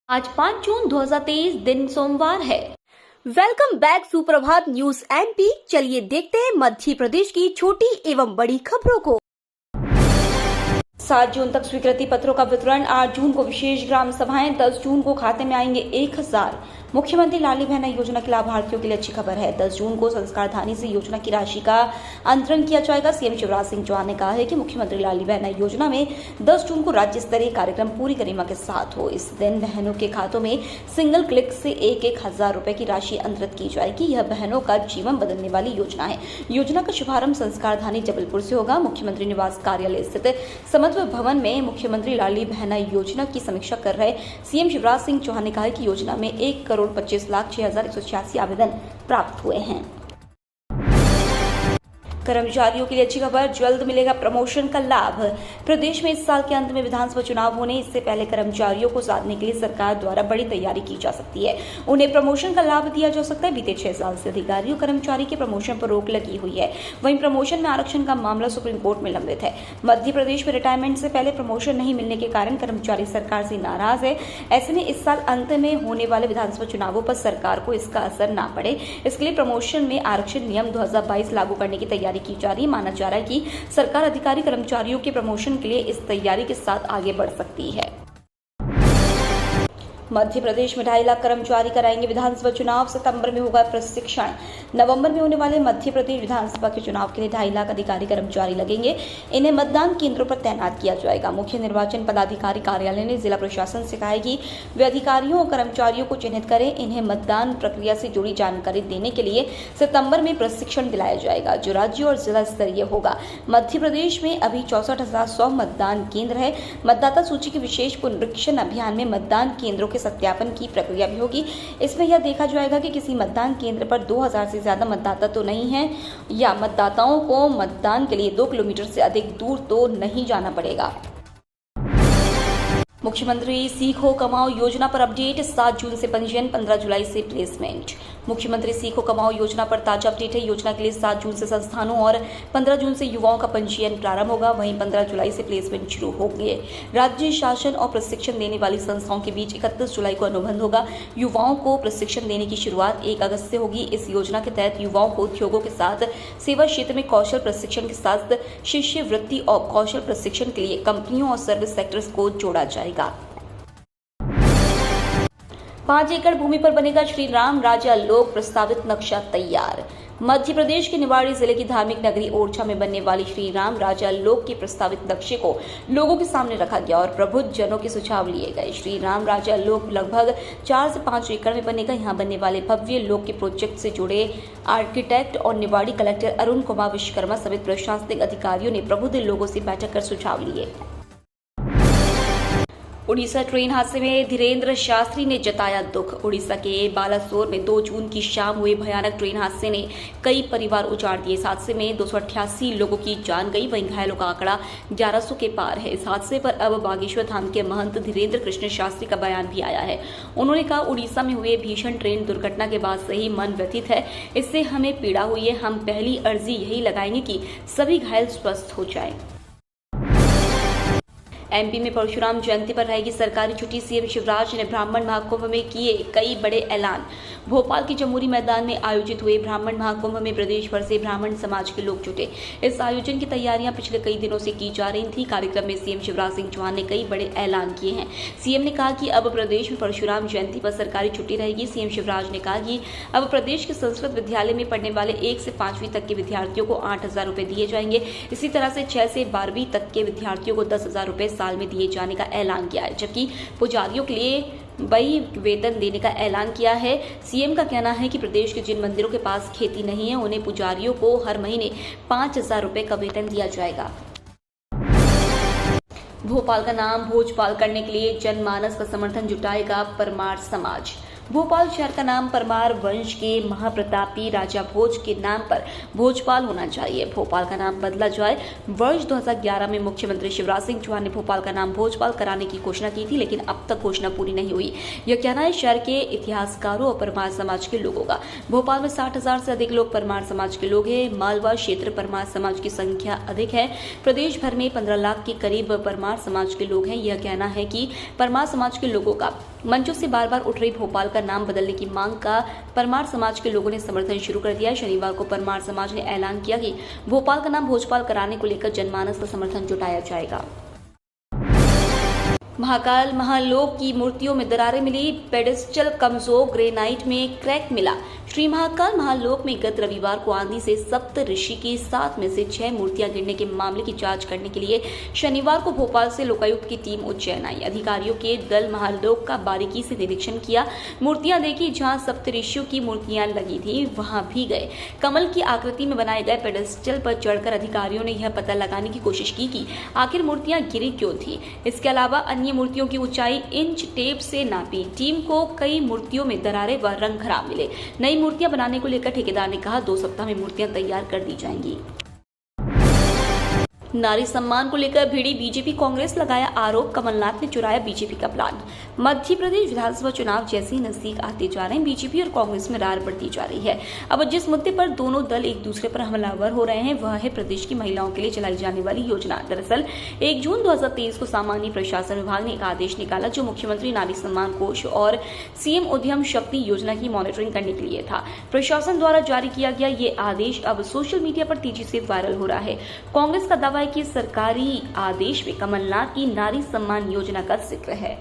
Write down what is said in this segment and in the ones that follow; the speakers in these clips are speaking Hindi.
आज 5 जून 2023 दिन सोमवार है। वेलकम बैक सुप्रभात न्यूज एमपी। चलिए देखते हैं मध्य प्रदेश की छोटी एवं बड़ी खबरों को। 7 जून तक स्वीकृति पत्रों का वितरण, 8 जून को विशेष ग्राम सभाएं, 10 जून को खाते में आएंगे 1000। मुख्यमंत्री लाडली बहना योजना के लाभार्थियों के लिए अच्छी खबर है। 10 जून को संस्कारधानी से योजना की राशि का अंतरण किया जाएगा। सीएम शिवराज सिंह चौहान ने कहा है कि मुख्यमंत्री लाडली बहना योजना में 10 जून को राज्य स्तरीय कार्यक्रम पूरी गरिमा के साथ हो। इस दिन बहनों के खातों में सिंगल क्लिक से 1,000 रुपए की राशि अंतरित की जाएगी। यह बहनों का जीवन बदलने वाली योजना है। योजना का शुभारंभ संस्कारधानी जबलपुर से होगा। मुख्यमंत्री निवास कार्यालय स्थित समत्व भवन में मुख्यमंत्री लाडली बहना योजना की समीक्षा कर रहे सीएम शिवराज सिंह चौहान ने कहा कि योजना में 1,25,06,186 आवेदन प्राप्त हुए हैं। कर्मचारियों के लिए अच्छी खबर, जल्द मिलेगा प्रमोशन का लाभ। प्रदेश में इस साल के अंत में विधानसभा चुनाव होने इससे पहले कर्मचारियों को साधने के लिए सरकार द्वारा बड़ी तैयारी की जा सकती है। उन्हें प्रमोशन का लाभ दिया जा सकता है। बीते 6 साल से अधिकारियों कर्मचारी के प्रमोशन पर रोक लगी हुई है। वहीं प्रमोशन में आरक्षण का मामला सुप्रीम कोर्ट में लंबित है। मध्य प्रदेश में रिटायरमेंट से पहले प्रमोशन नहीं मिलने के कारण कर्मचारी सरकार से नाराज है। ऐसे में इस साल अंत में होने वाले विधानसभा चुनावों पर सरकार को इसका असर न पड़े, इसके लिए प्रमोशन में आरक्षण नियम 2022 लागू करने की तैयारी की जा रही। माना जा रहा है कि सरकार अधिकारी कर्मचारियों के प्रमोशन के लिए इस तैयारी के साथ आगे बढ़ सकती है। मध्य प्रदेश में 2.5 लाख कर्मचारी कराएंगे विधानसभा चुनाव। सितंबर में होगा प्रशिक्षण। नवंबर में होने वाले मध्य प्रदेश विधानसभा के चुनाव के लिए 2.5 लाख अधिकारी कर्मचारी लगेंगे। इन्हें मतदान केंद्रों पर तैनात किया जाएगा। मुख्य निर्वाचन पदाधिकारी कार्यालय ने जिला प्रशासन से कहा है कि वे अधिकारियों और कर्मचारियों को चिन्हित करें। इन्हें मतदान प्रक्रिया से जुड़ी जानकारी देने के लिए सितंबर में प्रशिक्षण दिलाया जाएगा, जो राज्य और जिला स्तरीय होगा। मध्य प्रदेश में अभी 64,100 मतदान केंद्र है। मतदाता सूची के विशेष पुनरीक्षण अभियान में मतदान केंद्रों के सत्यापन की प्रक्रिया भी होगी। इसमें यह देखा जाएगा कि किसी मतदान केंद्र पर 2000 से ज्यादा मतदाता तो नहीं है, या मतदाताओं को मतदान के लिए 2 किलोमीटर से अधिक दूर तो नहीं जाना पड़ेगा। मुख्यमंत्री सीखो कमाओ योजना पर अपडेट। 7 जून से पंजीयन, 15 जुलाई से प्लेसमेंट। मुख्यमंत्री सीखो कमाओ योजना पर ताजा अपडेट है। योजना के लिए 7 जून से संस्थानों और 15 जून से युवाओं का पंजीयन प्रारंभ होगा। वहीं 15 जुलाई से प्लेसमेंट शुरू होंगे। राज्य शासन और प्रशिक्षण देने वाली संस्थाओं के बीच 31 जुलाई को अनुबंध होगा। युवाओं को प्रशिक्षण देने की शुरुआत 1 अगस्त से होगी। इस योजना के तहत युवाओं को उद्योगों के साथ सेवा क्षेत्र में कौशल प्रशिक्षण के साथ शिष्यवृत्ति और कौशल प्रशिक्षण के लिए कंपनियों और सर्विस सेक्टर्स को जोड़ा जाएगा। 5 एकड़ भूमि पर बनेगा श्री राम राजा लोक प्रस्तावित नक्शा तैयार। मध्य प्रदेश के निवाड़ी जिले की धार्मिक नगरी ओरछा में बनने वाली श्री राम राजा लोक के प्रस्तावित नक्शे को लोगों के सामने रखा गया और प्रबुद्ध जनों के सुझाव लिए गए। श्री राम राजा लोक लगभग 4 से 5 एकड़ में बनेगा। यहाँ बनने वाले भव्य लोक के प्रोजेक्ट से जुड़े आर्किटेक्ट और निवाड़ी कलेक्टर अरुण कुमार विश्वकर्मा समेत प्रशासनिक अधिकारियों ने प्रबुद्ध लोगों से बैठक कर सुझाव लिए। उड़ीसा ट्रेन हादसे में धीरेन्द्र शास्त्री ने जताया दुख। उड़ीसा के बालासोर में 2 जून की शाम हुए भयानक ट्रेन हादसे ने कई परिवार उजाड़ दिए। इस हादसे में 288 लोगों की जान गई, वहीं घायलों का आंकड़ा 1100 के पार है। इस हादसे पर अब बागेश्वर धाम के महंत धीरेन्द्र कृष्ण शास्त्री का बयान भी आया है। उन्होंने कहा, उड़ीसा में हुए भीषण ट्रेन दुर्घटना के बाद से ही मन व्यथित है। इससे हमें पीड़ा हुई है। हम पहली अर्जी यही लगाएंगे कि सभी घायल स्वस्थ हो जाएं। एमपी में परशुराम जयंती पर रहेगी सरकारी छुट्टी। सीएम शिवराज ने ब्राह्मण महाकुंभ में किए कई बड़े ऐलान। भोपाल के जमूरी मैदान में आयोजित हुए ब्राह्मण महाकुंभ में प्रदेश भर से ब्राह्मण समाज के लोग जुटे। इस आयोजन की तैयारियां पिछले कई दिनों से की जा रही थी। कार्यक्रम में सीएम शिवराज सिंह चौहान ने कई बड़े ऐलान किए हैं। सीएम ने कहा कि अब प्रदेश में परशुराम जयंती पर सरकारी छुट्टी रहेगी। सीएम शिवराज ने कहा कि अब प्रदेश के संस्कृत विद्यालय में पढ़ने वाले 1 से 5वीं तक के विद्यार्थियों को 8,000 रुपए दिए जाएंगे। इसी तरह से 6 से 12वीं तक के विद्यार्थियों को 10,000 रुपए साल में दिए जाने का ऐलान किया है, जबकि पुजारियों के लिए वही वेतन देने का ऐलान किया है। सीएम का कहना है कि प्रदेश के जिन मंदिरों के पास खेती नहीं है, उन्हें पुजारियों को हर महीने 5,000 रुपए का वेतन दिया जाएगा। भोपाल का नाम भोजपाल करने के लिए जनमानस का समर्थन जुटाएगा परमार समाज। भोपाल शहर का नाम परमार वंश के महाप्रतापी राजा भोज के नाम पर भोजपाल होना चाहिए। भोपाल का नाम बदला जाए। वर्ष 2011 में मुख्यमंत्री शिवराज सिंह चौहान ने भोपाल का नाम भोजपाल कराने की घोषणा की थी, लेकिन अब तक घोषणा पूरी नहीं हुई। यह कहना है शहर के इतिहासकारों और परमार समाज के लोगों का। भोपाल में 60,000 से अधिक लोग परमार समाज के लोग हैं। मालवा क्षेत्र परमार समाज की संख्या अधिक है। प्रदेश भर में 15 लाख के करीब परमार समाज के लोग हैं। यह कहना है कि परमार समाज के लोगों का मंचों से बार बार उठ रही भोपाल का नाम बदलने की मांग का परमार समाज के लोगों ने समर्थन शुरू कर दिया है। शनिवार को परमार समाज ने ऐलान किया कि भोपाल का नाम भोजपाल कराने को लेकर जनमानस का समर्थन जुटाया जाएगा। महाकाल महालोक की मूर्तियों में दरारें मिली, पेडेस्टल कमजोर, ग्रेनाइट में क्रैक मिला। श्री महाकाल महालोक में गत रविवार को आंधी से सप्त ऋषि की 7 में से 6 मूर्तियां गिरने के मामले की जांच करने के लिए शनिवार को भोपाल से लोकायुक्त की टीम उज्जैन आई। अधिकारियों के दल महालोक का बारीकी से निरीक्षण किया, मूर्तियां देखी। जहां सप्त ऋषियों की मूर्तियां लगी थी वहां भी गए। कमल की आकृति में बनाए गए पेडेस्टल पर चढ़कर अधिकारियों ने यह पता लगाने की कोशिश की कि आखिर मूर्तियां गिरी क्यों थी। इसके अलावा अन्य मूर्तियों की ऊंचाई इंच टेप से नापी। टीम को कई मूर्तियों में दरारें व रंग खराब मिले। नई मूर्तियां बनाने को लेकर ठेकेदार ने कहा 2 सप्ताह में मूर्तियां तैयार कर दी जाएंगी। नारी सम्मान को लेकर भिड़ी बीजेपी कांग्रेस, लगाया आरोप, कमलनाथ ने चुराया बीजेपी का प्लान। मध्य प्रदेश विधानसभा चुनाव जैसे नजदीक आते जा रहे हैं, बीजेपी और कांग्रेस में रार बढ़ती जा रही है। अब जिस मुद्दे पर दोनों दल एक दूसरे पर हमलावर हो रहे हैं वह है प्रदेश की महिलाओं के लिए चलाई जाने वाली योजना। दरअसल 1 जून 2023 को सामान्य प्रशासन विभाग ने एक आदेश निकाला जो मुख्यमंत्री नारी सम्मान कोष और सीएम उद्यम शक्ति योजना की मॉनिटरिंग करने के लिए था। प्रशासन द्वारा जारी किया गया ये आदेश अब सोशल मीडिया पर तेजी से वायरल हो रहा है। कांग्रेस का दावा कि सरकारी आदेश में कमलनाथ की नारी सम्मान योजना का जिक्र है।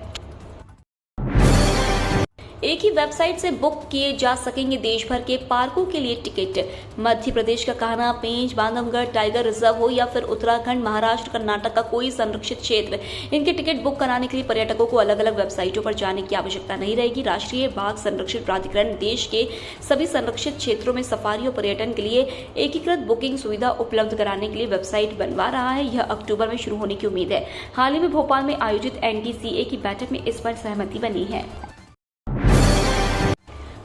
एक ही वेबसाइट से बुक किए जा सकेंगे देश भर के पार्कों के लिए टिकट। मध्य प्रदेश का कान्हा, पेंच, बांधवगढ़ टाइगर रिजर्व हो या फिर उत्तराखंड, महाराष्ट्र, कर्नाटक का कोई संरक्षित क्षेत्र, इनके टिकट बुक कराने के लिए पर्यटकों को अलग अलग वेबसाइटों पर जाने की आवश्यकता नहीं रहेगी। राष्ट्रीय बाघ संरक्षण प्राधिकरण देश के सभी संरक्षित क्षेत्रों में सफारी और पर्यटन के लिए एकीकृत बुकिंग सुविधा उपलब्ध कराने के लिए वेबसाइट बनवा रहा है। यह अक्टूबर में शुरू होने की उम्मीद है। हाल ही में भोपाल में आयोजित NTCA की बैठक में इस पर सहमति बनी है।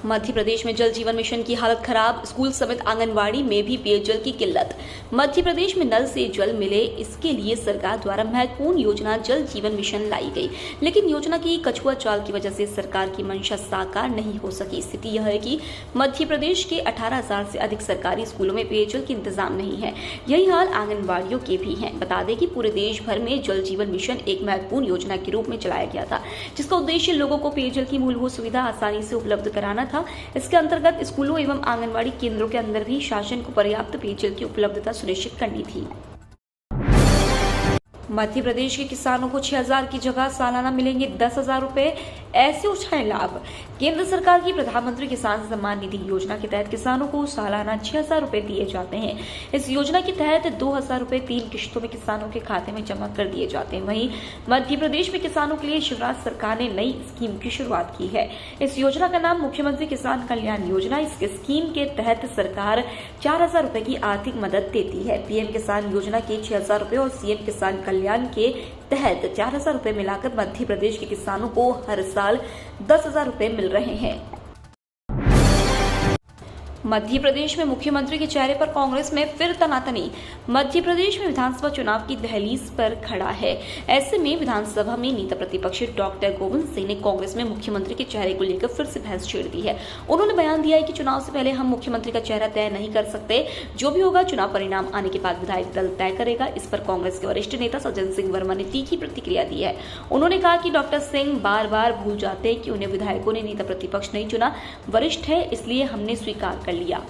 मध्य प्रदेश में जल जीवन मिशन की हालत खराब, स्कूल समेत आंगनबाड़ी में भी पेयजल की किल्लत। मध्य प्रदेश में नल से जल मिले, इसके लिए सरकार द्वारा महत्वपूर्ण योजना जल जीवन मिशन लाई गई, लेकिन योजना की कछुआ चाल की वजह से सरकार की मंशा साकार नहीं हो सकी। स्थिति यह है कि मध्य प्रदेश के 18,000 से अधिक सरकारी स्कूलों में पेयजल के इंतजाम नहीं है। यही हाल आंगनबाड़ियों के भी है। बता दें कि पूरे देश भर में जल जीवन मिशन एक महत्वपूर्ण योजना के रूप में चलाया गया था, जिसका उद्देश्य लोगों को पेयजल की मूलभूत सुविधा आसानी से उपलब्ध कराना था। इसके अंतर्गत स्कूलों एवं आंगनबाड़ी केंद्रों के अंदर भी शासन को पर्याप्त पेयजल की उपलब्धता सुनिश्चित करनी थी। मध्य प्रदेश के किसानों को 6,000 की जगह सालाना मिलेंगे 10,000 रुपए, ऐसे उठाए लाभ। केंद्र सरकार की प्रधानमंत्री किसान सम्मान निधि योजना के तहत किसानों को सालाना 6,000 रुपए दिए जाते हैं। इस योजना के तहत 2,000 रुपए 3 किश्तों में किसानों के खाते में जमा कर दिए जाते हैं। वहीं मध्य प्रदेश में किसानों के लिए शिवराज सरकार ने नई स्कीम की शुरुआत की है। इस योजना का नाम मुख्यमंत्री किसान कल्याण योजना। इस स्कीम के तहत सरकार 4,000 रुपए की आर्थिक मदद देती है। पीएम किसान योजना के 6,000 रुपए और सीएम किसान कल्याण के तहत 4,000 रुपए मिलाकर मध्य प्रदेश के किसानों को हर साल 10,000 रुपए मिल रहे हैं। मध्य प्रदेश में मुख्यमंत्री के चेहरे पर कांग्रेस में फिर तनातनी। मध्य प्रदेश में विधानसभा चुनाव की दहलीज पर खड़ा है। ऐसे में विधानसभा में नेता प्रतिपक्ष डॉक्टर गोविंद सिंह ने कांग्रेस में मुख्यमंत्री के चेहरे को लेकर फिर से बहस छेड़ दी है। उन्होंने बयान दिया है कि चुनाव से पहले हम मुख्यमंत्री का चेहरा तय नहीं कर सकते, जो भी होगा चुनाव परिणाम आने के बाद विधायक दल तय करेगा। इस पर कांग्रेस के वरिष्ठ नेता सज्जन सिंह वर्मा ने तीखी प्रतिक्रिया दी है। उन्होंने कहा कि डॉक्टर सिंह बार बार भूल जाते हैं कि उन्हें विधायकों ने नेता प्रतिपक्ष नहीं चुना, वरिष्ठ है इसलिए हमने स्वीकार कर लिया।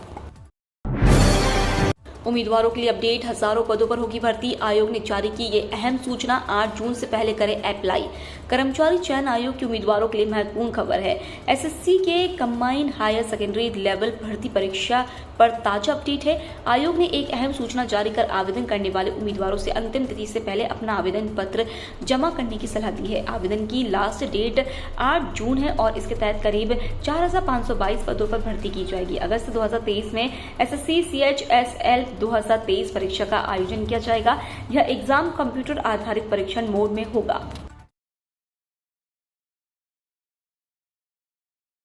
उम्मीदवारों के लिए अपडेट, हजारों पदों पर होगी भर्ती। आयोग ने जारी की ये अहम सूचना, 8 जून से पहले करें अप्लाई। कर्मचारी चयन आयोग के उम्मीदवारों के लिए महत्वपूर्ण खबर है। एसएससी के कंबाइंड हायर सेकेंडरी लेवल भर्ती परीक्षा पर ताजा अपडेट है। आयोग ने एक अहम सूचना जारी कर आवेदन करने वाले उम्मीदवारों से अंतिम तिथि से पहले अपना आवेदन पत्र जमा करने की सलाह दी है। आवेदन की लास्ट डेट 8 जून है और इसके तहत करीब 4,522 पदों पर भर्ती की जाएगी। अगस्त 2023 में एसएससी CHSL 2023 परीक्षा का आयोजन किया जाएगा। यह एग्जाम कंप्यूटर आधारित परीक्षण मोड में होगा।